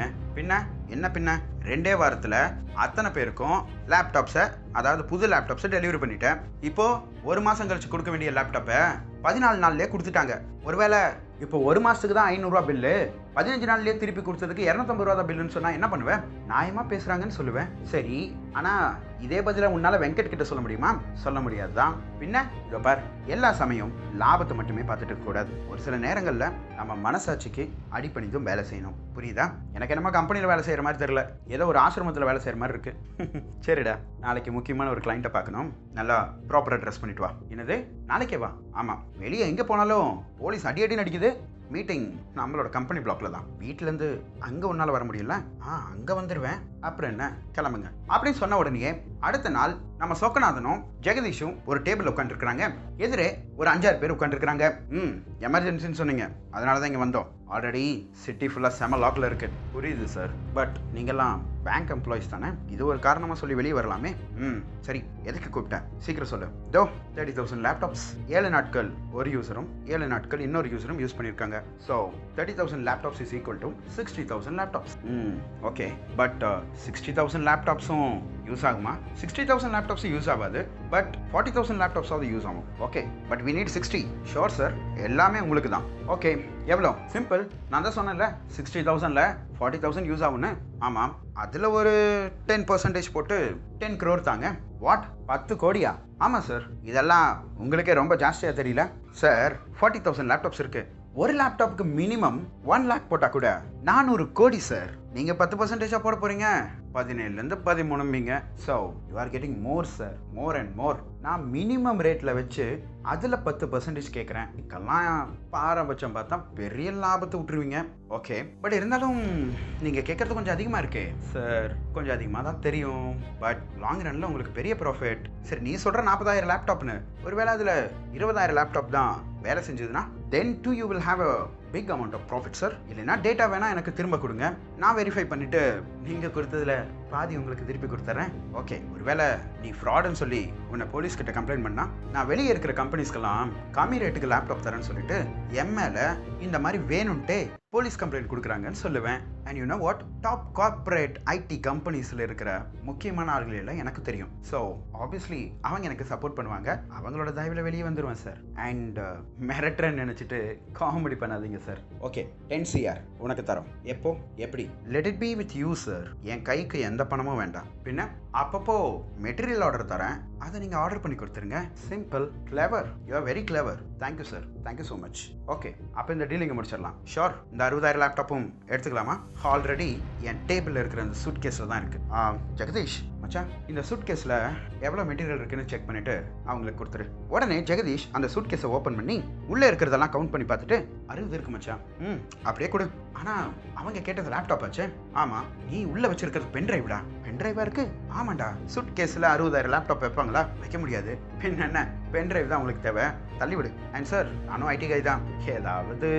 Speaker 1: என்ன பின்ன 2 வாரத்தில் அத்தனை பேருக்கும் லேப்டாப்ஸை, அதாவது புது லேப்டாப்ஸை டெலிவரி பண்ணிட்டேன். இப்போ 1 மாதம் கழிச்சு கொடுக்க வேண்டிய லேப்டாப்பை 14 நாள்லேயே கொடுத்துட்டாங்க. ஒருவேளை இப்போ 1 மாதத்துக்கு தான் 500 ரூபா பில்லு, 15 நாள்லேயே திருப்பி கொடுத்ததுக்கு 250 ரூபா தான் பில்லுன்னு சொன்னால் என்ன பண்ணுவேன்? நியாயமாக பேசுகிறாங்கன்னு சொல்லுவேன். சரி, ஆனால் இதே பதில உன்னால் வெங்கட் கிட்ட சொல்ல முடியுமா? சொல்ல முடியாது தான். பின்ன இதோ பார், எல்லா சமயம் லாபத்தை மட்டுமே பார்த்துட்டு இருக்கக்கூடாது. ஒரு சில நேரங்களில் நம்ம மனசாட்சிக்கு அடிப்பணிந்தும் வேலை செய்யணும். புரியுதா? எனக்கு என்னமோ கம்பெனியில் வேலை செய்கிற மாதிரி தெரியல, ஏதோ ஒரு ஆசிரமத்தில் வேலை செய்கிற மாதிரி இருக்கு. சரிடா, நாளைக்கு முக்கியமான ஒரு கிளைண்ட்டை பார்க்கணும். நல்லா ப்ராப்பராக ட்ரெஸ் பண்ணிட்டு வா. என்னது, நாளைக்கே வா? ஆமாம், வெளியே எங்கே போனாலும் போலீஸ் அடி நடிக்குது. மீட்டிங் நம்மளோட கம்பெனி பிளாக்ல தான். வீட்டிலேருந்து அங்கே உன்னால் வர முடியல? அங்கே வந்துடுவேன். அப்புறம் என்ன, கிளம்புங்க அப்படின்னு சொன்ன உடனே அடுத்த நாள் நம்ம சொக்கநாதனும் ஜெகதீஷும் ஒரு டேபிள் உட்காந்துருக்குறாங்க. எதிரே ஒரு 5-6 பேர் உட்காந்துருக்குறாங்க. எமர்ஜென்சின்னு சொன்னீங்க, அதனால தான் இங்கே வந்தோம். ஆல்ரெடி சிட்டி ஃபுல்லாக செம லாக்ல இருக்கு. புரியுது சார், பட் நீங்கள்லாம் பேங்க் எம்ப்ளாயிஸ் தானே, இது ஒரு காரணமாக சொல்லி வெளியே வரலாமே. சரி, எதுக்கு கூப்பிட்டேன்? சீக்கிரம் சொல்லு. 30,000 லேப்டாப்ஸ் 7 நாட்கள் ஒரு யூசரும் 7 நாட்கள் இன்னொரு யூசரும் யூஸ் பண்ணியிருக்காங்க. So 30,000 laptops is equal to 60,000 laptops. Okay, but 60,000 லேப்டாப்ஸும் யூஸ் ஆகுமா? 60,000 லேப்டாப்ஸும் யூஸ் ஆகாது, பட் 40,000 லேப்டாப்ஸாவது யூஸ் ஆகும். Okay, but we need 60. Sure sir, எல்லாமே உங்களுக்கு தான். ஓகே, எவ்வளோ? சிம்பிள், நான் தான் சொன்னேன்ல 60,000ல் 40,000 யூஸ் ஆகும்னு. ஆமாம், அதில் ஒரு 10% போட்டு 10 crore தாங்க. வாட், 10 கோடியா? ஆமாம் சார், இதெல்லாம் உங்களுக்கே ரொம்ப ஜாஸ்தியாக தெரியல சார். 40,000 லேப்டாப்ஸ் இருக்கு. ஒரு லேப்டாப்புக்கு மினிமம் 1 lakh போட்டால் கூட 400 கோடி சார். நீங்கள் 10% போட போகிறீங்க, 17லேருந்து 13. So you are getting more sir, more and more. நான் மினிமம் ரேட்டில் வச்சு அதில் 10% கேட்குறேன். இதுக்கெல்லாம் பாரபட்சம் பார்த்தா பெரிய லாபத்தை விட்டுருவீங்க. ஓகே, பட் இருந்தாலும் நீங்கள் கேட்குறது கொஞ்சம் அதிகமாக இருக்கே சார். கொஞ்சம் அதிகமாக தான் தெரியும், பட் லாங் ரனில் உங்களுக்கு பெரிய ப்ராஃபிட். சரி, நீ சொல்கிற 40,000 லேப்டாப்னு ஒருவேளை அதில் 20,000 லேப்டாப் தான் வேலை செஞ்சதுன்னா then do you will have a big amount of profit sir. இல்லைன்னா டேட்டா வேணால் எனக்கு திரும்ப கொடுங்க, நான் வெரிஃபை பண்ணிவிட்டு நீங்கள் கொடுத்ததில் பாதி உங்களுக்கு திருப்பி கொடுத்துட்றேன். ஓகே, ஒருவேளை நீ ஃப்ராடுன்னு சொல்லி உன்னை போலீஸ் கிட்ட கம்ப்ளைண்ட் பண்ணா, நான் வெளியே இருக்கிற கம்பெனிஸ்க்கெல்லாம் கம்மி ரேட்டுக்கு லேப்டாப் தரேன்னு சொல்லிட்டு என் மேலே இந்த மாதிரி வேணும்ட்டே போலீஸ் கம்ப்ளைண்ட் கொடுக்குறாங்கன்னு சொல்லுவேன். And you know what, top corporate IT கம்பெனிஸில் இருக்கிற முக்கியமான ஆள்கள் எல்லாம் எனக்கு தெரியும். ஸோ ஆப்வியஸ்லி அவங்க எனக்கு சப்போர்ட் பண்ணுவாங்க. அவங்களோட தயவில் வெளியே வந்துடுவேன் சார். அண்ட் மிரட்டுறேன்னு நினச்சிட்டு காமெடி பண்ணாதீங்க சார். ஓகே, 10 CR உனக்கு தரோம். எப்போ, எப்படி? Let it be with you sir. என் கைக்கு எந்த பணமும் வேண்டாம். பின்ன அப்பப்போ மெட்டீரியல் ஆர்டர் தரேன், அதை நீங்கள் ஆர்டர் பண்ணி கொடுத்துருங்க. Simple, clever. You are very clever. Thank you sir, thank you so much. Okay, அப்போ இந்த டீல் இங்கே முடிச்சிடலாம். ஷோர், இந்த 60,000 லேப்டாப்பும் எடுத்துக்கலாமா? ஆல்ரெடி என் டேபிளில் இருக்கிற அந்த சூட் கேஸில் தான் இருக்குது. ஜெகதீஷ் மச்சான், இந்த சூட் கேஸில் எவ்வளோ மெட்டீரியல் இருக்குன்னு செக் பண்ணிவிட்டு அவங்களுக்கு கொடுத்துரு. உடனே ஜெகதீஷ் அந்த சூட் கேஸை ஓப்பன் பண்ணி உள்ளே இருக்கிறதெல்லாம் கவுண்ட் பண்ணி பார்த்துட்டு 60 இருக்கு மச்சான். அப்படியே கொடு. ஆனால் அவங்க கேட்டது லேப்டாப் ஆச்சு. ஆமாம், நீ உள்ளே வச்சிருக்கிறது பென் டிரைவ்டா. பென் டிரைவா இருக்கு? ஆமாண்டா. சூட் கேஸில் 60,000 லேப்டாப் வைப்பாங்களா? வைக்க முடியாது. பின் என்ன, பென் டிரைவ் தான் உங்களுக்கு தேவை, தள்ளிவிடு. அண்ட் சார், நானும் ஐடி கை தான். ஏதாவது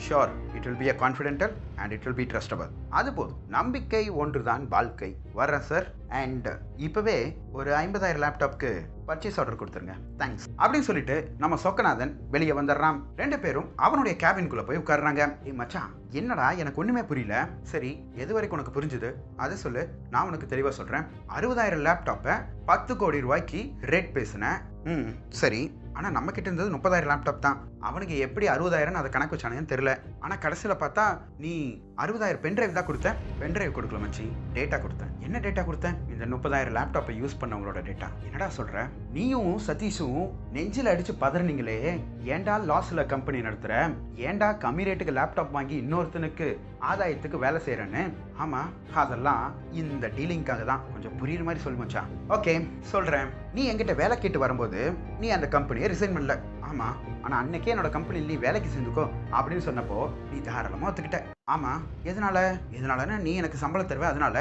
Speaker 1: sure, it will be a confidential and it will be trustable. அது போதும், நம்பிக்கை ஒன்றுதான் வாழ்க்கை. வர்றேன் சார். அண்ட் இப்போவே ஒரு 50,000 லேப்டாப்க்கு பர்ச்சேஸ் ஆர்டர் கொடுத்துருங்க. தேங்க்ஸ் அப்படின்னு சொல்லிட்டு நம்ம சொக்கநாதன் வெளியே வந்துடுறான். 2 பேரும் அவனுடைய கேபின்குள்ளே போய் உட்காடுறாங்க. மச்சான், என்னடா எனக்கு ஒன்றுமே புரியல. சரி, எது வரைக்கும் உனக்கு புரிஞ்சுது அதை சொல்லு, நான் உனக்கு தெளிவாக சொல்கிறேன். 60,000 லேப்டாப்பை 10 கோடி ரூபாய்க்கு ரேட் பேசுனேன். சரி, ஆனால் நம்ம கிட்ட இருந்தது 30,000 லேப்டாப் தான். அவனுக்கு எப்படி 60,000 அதை கணக்கு வச்சானேன்னு தெரியல. ஆனால் கடைசியில் பார்த்தா நீ 60,000 பென்ட்ரைவ் தான் கொடுத்தேன். பென்ட்ரைவ் கொடுக்கல மச்சி, டேட்டா கொடுத்தேன். என்ன டேட்டா கொடுத்தேன்? இந்த 30,000 லேப்டாப்பை யூஸ் பண்ணவங்களோட டேட்டா. என்னடா சொல்கிற? நீயும் சதீஷும் நெஞ்சில் அடித்து பதறினீங்களே, ஏண்டா லாஸில் கம்பெனி நடத்துகிற, ஏண்டா கம்மி ரேட்டுக்கு லேப்டாப் வாங்கி இன்னொருத்தனுக்கு ஆதாயத்துக்கு வேலை செய்கிறேன்னு. ஆமாம், அதெல்லாம் இந்த டீலிங்காக தான். கொஞ்சம் புரியுற மாதிரி சொல்லு மச்சான். ஓகே, சொல்கிறேன். நீ என்கிட்ட வேலை கேட்டு வரும்போது நீ அந்த கம்பெனியை ரிசைன் பண்ணல. ஆமா, ஆனா அன்னைக்கே என்னோட கம்பெனில நீ வேலைக்கு சேர்ந்துக்கோ அப்படின்னு சொன்னப்போ நீ தாராளமா ஒத்துக்கிட்ட. ஆமா, எதனால? எதனாலன்னா நீ எனக்கு சம்பளம் தருவ அதனால.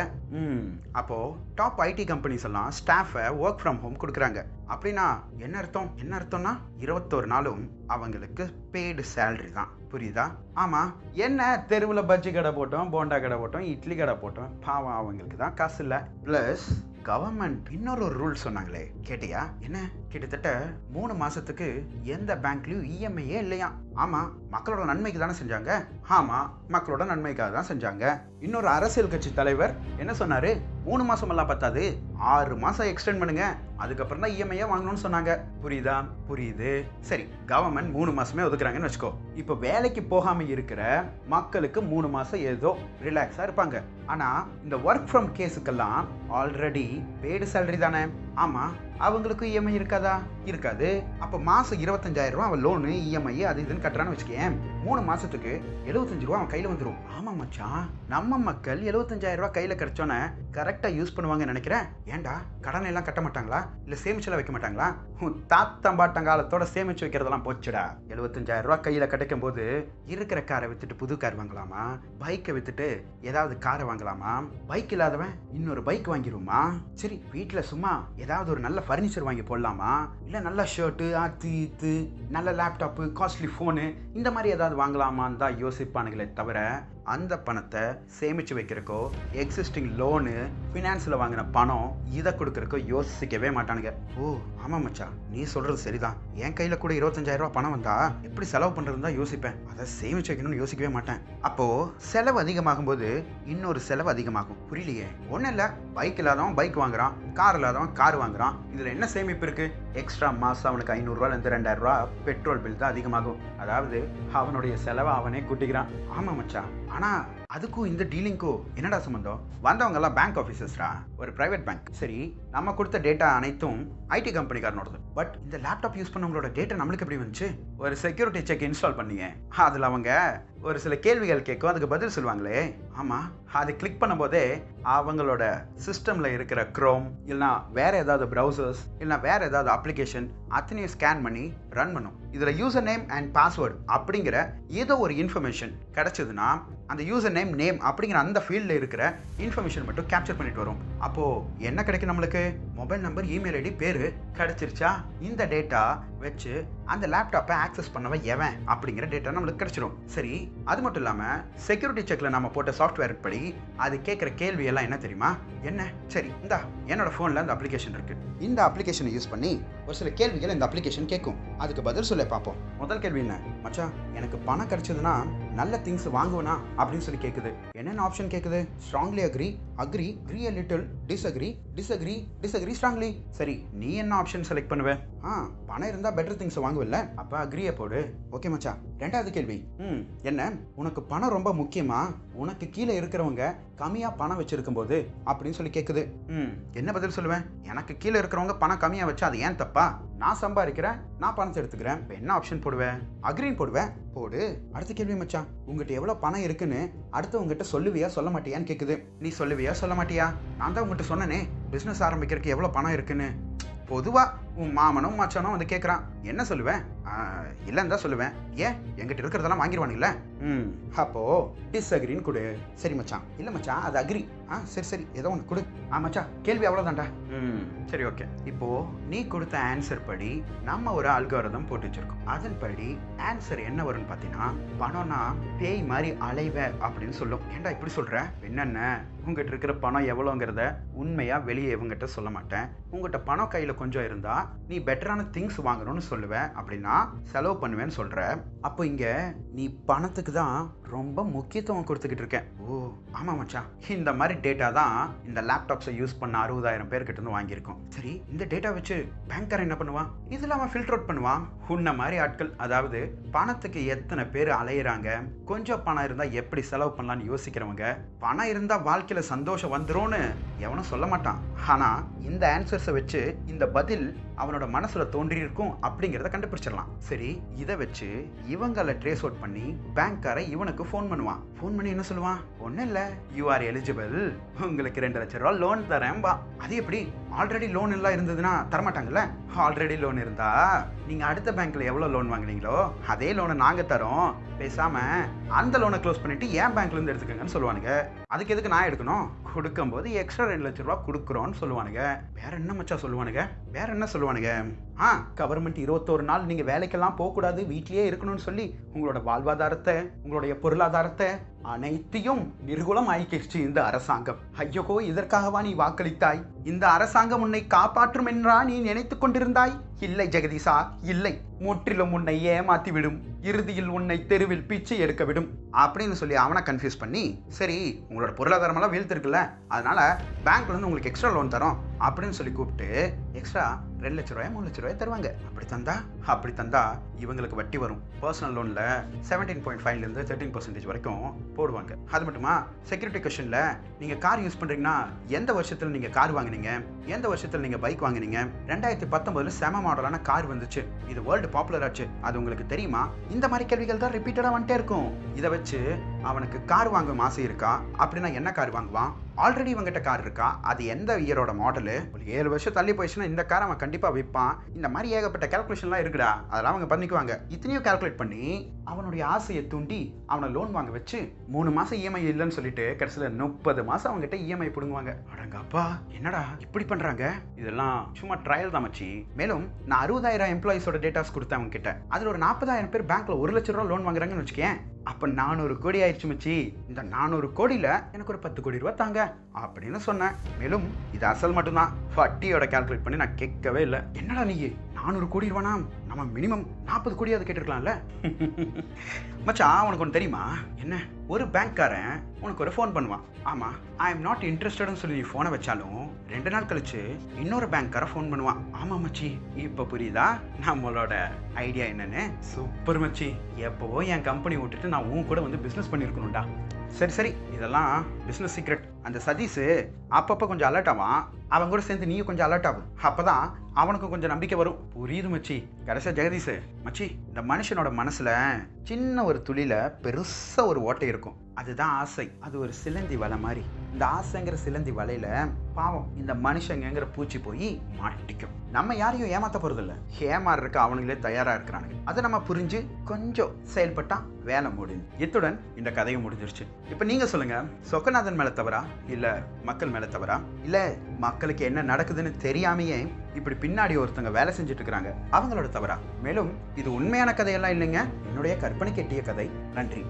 Speaker 1: அப்போ டாப் ஐடி கம்பெனிஸ் எல்லாம் ஸ்டாஃபை ஒர்க் ஃப்ரம் ஹோம் கொடுக்குறாங்க. அப்படின்னா என்ன அர்த்தம்? என்ன அர்த்தம்னா 21 நாளும் அவங்களுக்கு பெய்டு சேலரி தான். புரியுதா? ஆமா, என்ன தெருவில் பஜ்ஜி கடை போட்டோம், போண்டா கடை போட்டோம், இட்லி கடை போட்டோம், பாவம் அவங்களுக்கு தான் காசு இல்லை. பிளஸ் கவர்மெண்ட் இன்னொரு ரூல் சொன்னாங்களே, கேட்டியா? என்ன? கிட்டத்தட்ட 3 மாசத்துக்கு எந்த பேங்க்லயும் இஎம்ஐயே இல்லையா? ஆமா, மக்களோட நன்மைக்கு தானே செஞ்சாங்க. ஆமா, மக்களோட நன்மைக்காக தான் செஞ்சாங்க. இன்னொரு அரசியல் கட்சி தலைவர் என்ன சொன்னாரு? 3 மாசம் எல்லாம் பத்தாது, 6 மாசம் எக்ஸ்டெண்ட் பண்ணுங்க, அதுக்கப்புறம் தான் இஎம்ஐயே வாங்கணும்னு சொன்னாங்க. புரியுதா? புரியுது. சரி, கவர்மெண்ட் 3 மாசமே ஒதுக்குறாங்கன்னு வச்சுக்கோ. இப்போ வேலைக்கு போகாம இருக்கிற மக்களுக்கு 3 மாசம் ஏதோ ரிலாக்ஸா இருப்பாங்க. ஆனா இந்த ஒர்க் ஃப்ரம் கேஸுக்கெல்லாம் ஆல்ரெடி பெய்டு சேலரி தானே. ஆமா, அவங்களுக்கு இஎம்ஐ இருக்காதா? இருக்காது. அப்போ மாசம் 25,000 ரூபா அவன் லோனு இஎம்ஐ அது இதுன்னு கட்டுறான்னு வச்சுக்கேன். 3 மாசத்துக்கு 75 ரூபா அவன் கையில வந்துடும். ஆமா மச்சான், நம்ம மக்கள் 75,000 ரூபா கையில கிடைச்சோன்னே கரெக்டா யூஸ் பண்ணுவாங்கன்னு நினைக்கிறேன். ஏன்டா, கடனை எல்லாம் கட்ட மாட்டாங்களா? இல்ல சேமிச்செல்லாம் வைக்க மாட்டாங்களா? தாத்தம்பாட்டங்காலத்தோட சேமிச்சு வைக்கிறதெல்லாம் போச்சுடா. 75,000 ரூபா கையில கிடைக்கும் போது இருக்கிற காரை வித்துட்டு புது கார் வாங்கலாமா? பைக்கை வித்துட்டு ஏதாவது காரை வாங்கலாமா? பைக் இல்லாதவன் இன்னொரு பைக் வாங்கிடுமா? சரி, வீட்டுல சும்மா ஏதாவது ஒரு நல்ல ஃபர்னிச்சர் வாங்கி போடலாமா? இல்ல நல்ல ஷர்ட்டு, அது நல்ல லேப்டாப்பு, காஸ்ட்லி போனு, இந்த மாதிரி ஏதாவது வாங்கலாமான்னு தான் யோசிப்பானுங்களே தவிர அந்த பணத்தை சேமிச்சு வைக்கிறக்கோ, எக்ஸிஸ்டிங் லோனு, ஃபினான்ஸில் வாங்கின பணம் இதை கொடுக்கறக்கோ யோசிக்கவே மாட்டானுங்க. ஓ ஆமா மச்சா, நீ சொல்றது சரிதான். என் கையில கூட 25,000 ரூபா பணம் வந்தா எப்படி செலவு பண்றதுன்னு தான் யோசிப்பேன். அதை சேமிச்சு வைக்கணும்னு யோசிக்கவே மாட்டேன். அப்போ செலவு அதிகமாகும் போது இன்னொரு செலவு அதிகமாகும். புரியலையே? ஒன்றும் இல்லை, பைக் இல்லாதவன் பைக் வாங்குறான், கார் இல்லாதவன் கார் வாங்குறான். இதுல என்ன சேமிப்பு இருக்கு? எக்ஸ்ட்ரா மாசம் அவனுக்கு 500 ரூபாயிலிருந்து 2,000 ரூபா பெட்ரோல் பில் தான் அதிகமாகும். அதாவது அவனுடைய செலவை அவனே கூட்டிக்கிறான். ஆமா மச்சா, ஆனா அதுக்கும் இந்த டீலிங்க்கும் என்னடா சம்பந்தம்? வந்தவங்க எல்லாம் பேங்க் ஆஃபீஸர்ஸ்ரா, ஒரு பிரைவேட் பேங்க். சரி, நம்ம கொடுத்த டேட்டா அனைத்தும் ஐடி கம்பெனிக்காரனோடது. பட் இந்த லேப்டாப் யூஸ் பண்ணவங்களோட டேட்டா நம்மளுக்கு எப்படி வந்துச்சு? ஒரு செக்யூரிட்டி செக் இன்ஸ்டால் பண்ணீங்க, அதுல அவங்க ஒரு சில கேள்விகள் கேட்கும், அதுக்கு பதில் சொல்லுவாங்களே. ஆமா, அது கிளிக் பண்ணும் போதே அவங்களோட சிஸ்டம்ல இருக்கிற குரோம் இல்லைன்னா வேற ஏதாவது ப்ரௌசர்ஸ் இல்லைன்னா வேற ஏதாவது அப்ளிகேஷன் அத்தனையும் ஸ்கேன் பண்ணி ரன் பண்ணும். இதுல யூசர் நேம் அண்ட் பாஸ்வேர்டு அப்படிங்கிற ஏதோ ஒரு இன்ஃபர்மேஷன் கிடைச்சதுன்னா அந்த யூசர் நேம் அப்படிங்கிற அந்த ஃபீல்டில் இருக்கிற இன்ஃபர்மேஷன் மட்டும் கேப்சர் பண்ணிட்டு வரும். அப்போ என்ன கிடைக்கும்? நம்மளுக்கு மொபைல் நம்பர், இமெயில் ஐடி, பேரு கிடைச்சிருச்சா? இந்த டேட்டா வச்சு அந்த லேப்டாப்பை ஆக்சஸ் பண்ணவன் எவன் அப்படிங்கிற டேட்டா நம்மளுக்கு கிடைச்சிடும். சரி, அது மட்டும் இல்லாம செக்யூரிட்டி செக்ல நம்ம போட்ட சாஃப்ட்வேர் படி அது கேட்குற கேள்வி எல்லாம் என்ன தெரியுமா? என்ன? சரி, இந்தா என்னோட ஃபோன்ல அந்த அப்ளிகேஷன் இருக்கு, இந்த அப்ளிகேஷனை யூஸ் பண்ணி ஒரு சில கேள்விகள் இந்த அப்ளிகேஷன் கேட்கும், அதுக்கு பதில் சொல்ல பார்ப்போம். முதல் கேள்வி என்ன? மச்சான், எனக்கு பணம் கிடைச்சதுன்னா நல்ல திங்ஸ் வாங்குவேனா அப்படின்னு சொல்லி கேட்குது. என்னென்ன ஆப்ஷன் கேட்குது? Strongly agree, agree, agree a little, disagree, disagree, disagree strongly. சரி, நீ என்ன ஆப்ஷன் செலக்ட் பண்ணுவ? பணம் இருந்தா பெட்டர் திங்ஸ் வாங்குவல்ல, அப்ப அக்ரியை போடு. ஓகே மச்சா. ரெண்டாவது கேள்வி என்ன? உனக்கு பணம் ரொம்ப முக்கியமா? உனக்கு கீழே இருக்கிறவங்க கம்மியா பணம் வச்சிருக்கும் போது அப்படின்னு சொல்லி கேட்குது. என்ன பதில் சொல்லுவேன்? எனக்கு கீழே இருக்கிறவங்க பணம் கம்மியா வச்சா அது ஏன் தப்பா? நான் சம்பாதிக்கிறேன், நான் பணத்தை எடுத்துக்கிறேன். என்ன ஆப்ஷன் போடுவேன்? அக்ரின்னு போடுவேன். போடு. அடுத்த கேள்வி மச்சான், உங்ககிட்ட எவ்வளவு பணம் இருக்குன்னு அடுத்து உங்ககிட்ட சொல்லுவியா சொல்ல மாட்டியான்னு கேட்குது. நீ சொல்லுவியா சொல்ல மாட்டியா? நான் தான் உங்ககிட்ட சொன்னனே பிசினஸ் ஆரம்பிக்கிறதுக்கு எவ்வளவு பணம் இருக்குன்னு. பொதுவா உன் மாமனும் மச்சானும் வந்து கேட்குறான், என்ன சொல்லுவேன்? இல்லைன்னு தான் சொல்லுவேன். ஏன்? எங்கிட்ட இருக்கிறதெல்லாம் வாங்கிடுவானுங்களே. அப்போ டிஸ்அக்ரின்னு கொடு. சரி மச்சான். இல்லை மச்சான், அது அக்ரி. சரி சரி, ஏதோ ஒன்று கொடு. மச்சான், கேள்வி அவ்வளோதான்டா. சரி, ஓகே. இப்போ நீ கொடுத்த ஆன்சர் படி நம்ம ஒரு அல்காரிதம் போட்டு வச்சிருக்கோம். அதன்படி ஆன்சர் என்ன வரும்னு பார்த்தீங்கன்னா, பணம்னா பேய் மாதிரி அலைவ அப்படின்னு சொல்லும். ஏன்டா இப்படி சொல்ற? என்னென்ன, உங்ககிட்ட இருக்கிற பணம் எவ்வளோங்கிறத உண்மையா வெளியே இவங்ககிட்ட சொல்ல மாட்டேன். உங்ககிட்ட பணம் கையில கொஞ்சம் இருந்தா நீ பெட்டரான திங்ஸ் வாங்கணும்னு சொல்லுவேன், அப்படின்னா செலவு பண்ணுவேன்னு சொல்ற. அப்போ இங்க நீ பணத்துக்கு தான் ரொம்ப முக்கியத்துவம் கொடுத்துக்கிட்டு இருக்கேன். ஓ ஆமா மச்சான், இந்த மாதிரி டேட்டா தான் இந்த லேப்டாப்ஸை யூஸ் பண்ண 60,000 பேர்கிட்ட இருந்து வாங்கியிருக்கோம். சரி, இந்த டேட்டா வச்சு பேங்க்கர் என்ன பண்ணுவான்? இதுல அவன் ஃபில்டர் அவுட் பண்ணுவான். உன்ன மாதிரி ஆட்கள், அதாவது பணத்துக்கு எத்தனை பேர் அலையிறாங்க, கொஞ்சம் பணம் இருந்தா எப்படி செலவு பண்ணலாம்னு யோசிக்கிறவங்க, பணம் இருந்தா வாழ்க்கையில சந்தோஷம் வந்துரும்னு எவனும் சொல்ல மாட்டான். ஆனா இந்த ஆன்சர்ஸை வச்சு, இந்த பதில் அவனோட மனசுல தோன்றி இருக்கும் அப்படிங்கிறத கண்டுபிடிச்சிடலாம். சரி, இதை வச்சு இவங்களை ட்ரேஸ் அவுட் பண்ணி பேங்க்கார இவனுக்கு ஃபோன் பண்ணுவான். ஃபோன் பண்ணி என்ன சொல்லுவான்? ஒன்றும் இல்லை, யூ ஆர் எலிஜிபிள், உங்களுக்கு 2 லட்சம் ரூபா லோன் தரேன்பா. அது எப்படி? ஆல்ரெடி லோன் எல்லாம் இருந்ததுன்னா தரமாட்டாங்கல்ல. ஆல்ரெடி லோன் இருந்தா நீங்க அடுத்த பேங்க்ல எவ்வளவு லோன் வாங்குனீங்களோ அதே லோனை நாங்க தரோம், பேசாம அந்த லோனை க்ளோஸ் பண்ணிட்டு ஏன் பேங்க்ல இருந்து எடுத்துக்கங்கன்னு சொல்லுவானுங்க. அதுக்கு எதுக்கு நான் எடுக்கணும்? கொடுக்கும்போது எக்ஸ்ட்ரா 2 லட்சம் ரூபா கொடுக்குறோன்னு சொல்லுவானுங்க. வேற என்ன மச்சா சொல்லுவானுங்க? வேற என்ன சொல்லுவானுங்க? கவர்மெண்ட் 21 நாள் நீங்க வேலைக்கெல்லாம் போக கூடாது, வீட்லயே இருக்கணும்னு சொல்லி உங்களோட வாழ்வாதாரத்தை, உங்களுடைய பொருளாதாரத்தை அனைத்தையும் நிர்குலம் ஆக்கிடுச்சு இந்த அரசாங்கம். ஐயோ, இதற்காகவா நீ வாக்களித்தாய்? இந்த அரசாங்கம் உன்னை காப்பாற்றும் என்றா நீ நினைத்துக் கொண்டிருந்தாய்? இல்லை ஜெகதீசா, இல்லை. முற்றிலும் உன்னை ஏமாத்தி விடும், இறுதியில் உன்னை தெருவில் பிச்சை எடுக்க விடும் அப்படின்னு சொல்லி அவனை கன்ஃபியூஸ் பண்ணி, சரி உங்களோட பொருளாதாரம் எல்லாம் வீழ்த்திருக்குல்ல, அதனால பேங்க்ல இருந்து உங்களுக்கு எக்ஸ்ட்ரா லோன் தரோம் அப்படின்னு சொல்லி கூப்பிட்டு எக்ஸ்ட்ரா 2 லட்ச ரூபாய் 3 லட்ச ரூபாய் தருவாங்க. அப்படி தந்தா இவங்களுக்கு வட்டி வரும். பர்சனல் லோன்ல 17.5% 13% வரைக்கும் போடுவாங்க. அது மட்டுமா, செக்யூரிட்டி கொஸ்டின்ல நீங்க கார் யூஸ் பண்றீங்கன்னா எந்த வருஷத்துல நீங்க கார் வாங்குனீங்க, எந்த வருஷத்துல நீங்க பைக் வாங்குனீங்க, 2019 செம மாடலான கார் வந்துச்சு, இது வேர்ல்டு பாப்புலர் ஆச்சு, அது உங்களுக்கு தெரியுமா? இந்த மாதிரி கேள்விகள் தான் ரிப்பீட்டடா வந்துட்டே இருக்கும். இதை வச்சு அவனுக்கு கார் வாங்கும் ஆசை இருக்கா அப்படின்னா என்ன கார் வாங்குவான்? ஆல்ரெடி இவங்கிட்ட கார் இருக்கா, அது எந்த இயரோட மாடலு, ஒரு 7 வருஷம் தள்ளி போயிடுச்சுன்னா இந்த கார் அவன் கண்டிப்பா விற்பான். இந்த மாதிரி ஏகப்பட்ட கால்குலேஷன்லாம் இருக்குடா, அதெல்லாம் அவங்க பண்ணிக்குவாங்க. இத்தனையும் கால்குலேட் பண்ணி அவனுடைய ஆசையை தூண்டி அவனை லோன் வாங்க வச்சு 3 மாசம் இஎம்ஐ இல்லைன்னு சொல்லிட்டு கடைசியில் 30 மாசம் அவங்ககிட்ட இஎம்ஐ பிடுங்குவாங்க. அடங்கப்பா, என்னடா இப்படி பண்றாங்க? இதெல்லாம் சும்மா ட்ரையல் தான் மச்சி. மேலும் நான் 60,000 எம்ப்ளாயிஸோட டேட்டாஸ் கொடுத்தேன் அவங்க கிட்ட. அதுல ஒரு 40,000 பேர் பேங்க்ல 1 லட்சம் ரூபா லோன் வாங்குறாங்கன்னு வச்சுக்கேன். அப்ப 400 கோடி ஆயிடுச்சு மச்சி. இந்த 400 கோடியில எனக்கு ஒரு 10 கோடி ரூபாய் தாங்க அப்படின்னு சொன்னேன். மேலும் இது அசல் மட்டும்தான், வட்டியோட கால்குலேட் பண்ணி நான் கேட்கவே இல்லை. என்னடா நீ 400 கோடி ரூபானா நம்ம மினிமம் 40 கோடியாவது கேட்டிருக்கலாம்ல. மச்சான், உனக்கு ஒன்று தெரியுமா? என்ன? ஒரு பேங்க்காரன் உனக்கு ஒரு ஃபோன் பண்ணுவான். ஆமா, ஐ எம் நாட் இன்ட்ரெஸ்டட்னு சொல்லி நீ ஃபோனை வச்சாலும் 2 நாள் கழிச்சு இன்னொரு பேங்க்காரன் ஃபோன் பண்ணுவான். ஆமா மச்சி, இப்போ புரியுதா நம்மளோட ஐடியா என்னன்னு? சூப்பர் மச்சி, எப்போவோ என் கம்பெனி விட்டுட்டு நான் உன் கூட வந்து பிஸ்னஸ் பண்ணியிருக்கணும்டா. சரி, இதெல்லாம் பிஸ்னஸ் சீக்ரெட். அந்த சதீஷ் அப்பப்போ கொஞ்சம் அலர்ட் ஆவான், அவன் கூட சேர்ந்து நீயும் கொஞ்சம் அலர்ட் ஆகும், அப்பதான் அவனுக்கு கொஞ்சம் நம்பிக்கை வரும். புரியுது மச்சி. கடைசியா ஜெகதீஷ் மச்சி, இந்த மனுஷனோட மனசுல சின்ன ஒரு துளியில பெருசா ஒரு ஓட்டை இருக்கும், அதுதான் ஆசை. அது ஒரு சிலந்தி வலை மாதிரி. இந்த ஆசைங்கிற சிலந்தி வலையில பாவம் இந்த மனுஷங்கிற பூச்சி போய் மாட்டிக்கும். நம்ம யாரையும் ஏமாத்த போறது இல்ல, ஏமாறுறதுக்கு அவனுங்களே தயாரா இருக்கிறானுங்க. அதை நம்ம புரிஞ்சு கொஞ்சம் செயல்பட்டா வேலை முடிஞ்சு. இத்துடன் இந்த கதையும் முடிஞ்சிருச்சு. இப்ப நீங்க சொல்லுங்க, சொக்கநாதன் மேல தவறா இல்ல மக்கள் மேல தவறா? இல்ல மக்களுக்கு என்ன நடக்குதுன்னு தெரியாமையே இப்படி பின்னாடி ஒருத்தங்க வேலை செஞ்சுட்டு இருக்கிறாங்க, அவங்களோட தவறா? மேலும் இது உண்மையான கதையெல்லாம் இல்லைங்க, என்னுடைய கற்பனைக்கு எட்டிய கதை. நன்றி.